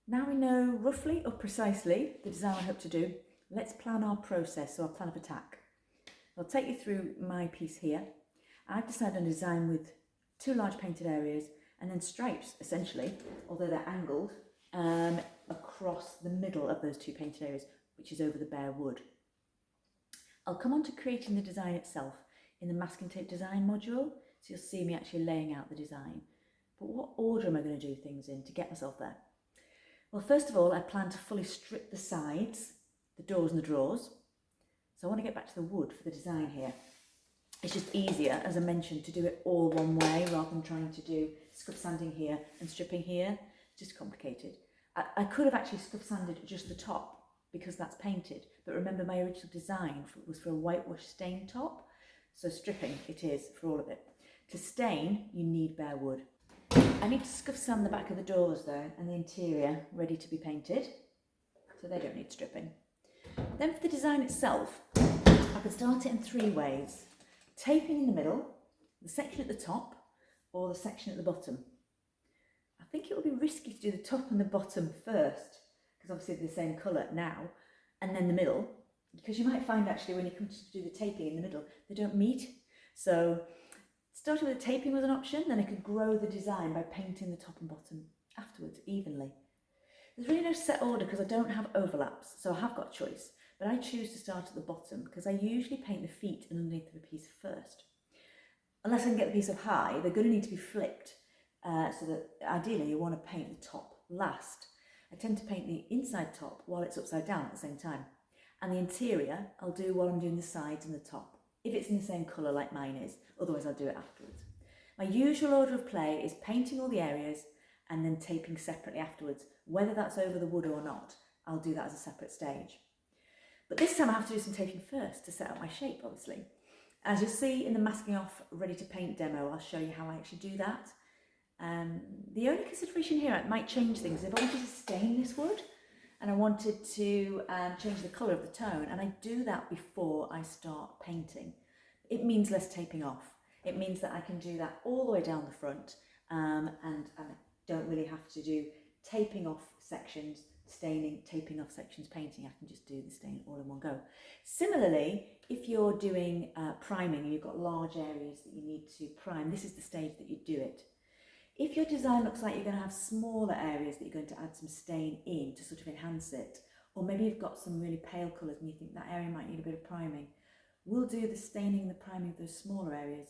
Now we know roughly or precisely the design I hope to do, let's plan our process, so our plan of attack. I'll take you through my piece here. I've decided on a design with 2 large painted areas and then stripes, essentially, although they're angled, across the middle of those 2 painted areas, which is over the bare wood. I'll come on to creating the design itself in the masking tape design module, so you'll see me actually laying out the design. But what order am I going to do things in to get myself there? Well, first of all, I plan to fully strip the sides, the doors and the drawers. So I want to get back to the wood for the design here. It's just easier, as I mentioned, to do it all one way rather than trying to do scuff sanding here and stripping here. It's just complicated. I could have actually scuff sanded just the top because that's painted. But remember, my original design was for a whitewash stain top. So stripping it is for all of it. To stain, you need bare wood. I need to scuff sand the back of the doors though, and the interior ready to be painted, so they don't need stripping. Then for the design itself, I could start it in 3 ways. Taping in the middle, the section at the top, or the section at the bottom. I think it would be risky to do the top and the bottom first, because obviously they're the same colour now, and then the middle, because you might find actually when you come to do the taping in the middle, they don't meet. So starting with the taping was an option, then I could grow the design by painting the top and bottom afterwards evenly. There's really no set order because I don't have overlaps, so I have got a choice, but I choose to start at the bottom because I usually paint the feet and underneath of a piece first. Unless I can get the piece up high, they're going to need to be flipped, so that ideally you want to paint the top last. I tend to paint the inside top while it's upside down at the same time, and the interior I'll do while I'm doing the sides and the top, if it's in the same colour like mine is, otherwise I'll do it afterwards. My usual order of play is painting all the areas and then taping separately afterwards. Whether that's over the wood or not, I'll do that as a separate stage. But this time I have to do some taping first to set up my shape, obviously. As you'll see in the masking off ready to paint demo, I'll show you how I actually do that. The only consideration here, it might change things. If I wanted to stain this wood and I wanted to change the colour of the tone, and I do that before I start painting, it means less taping off. It means that I can do that all the way down the front, and I don't really have to do taping off sections, staining, taping off sections, painting. I can just do the stain all in one go. Similarly, if you're doing priming and you've got large areas that you need to prime, this is the stage that you do it. If your design looks like you're going to have smaller areas that you're going to add some stain in to sort of enhance it, or maybe you've got some really pale colours and you think that area might need a bit of priming, we'll do the staining and the priming of those smaller areas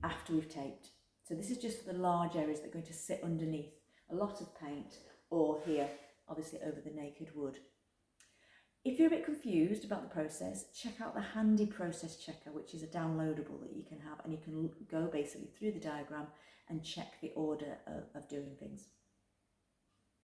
after we've taped. So this is just for the large areas that are going to sit underneath a lot of paint, or here, obviously over the naked wood. If you're a bit confused about the process, check out the handy process checker, which is a downloadable that you can have, and you can go basically through the diagram and check the order of doing things.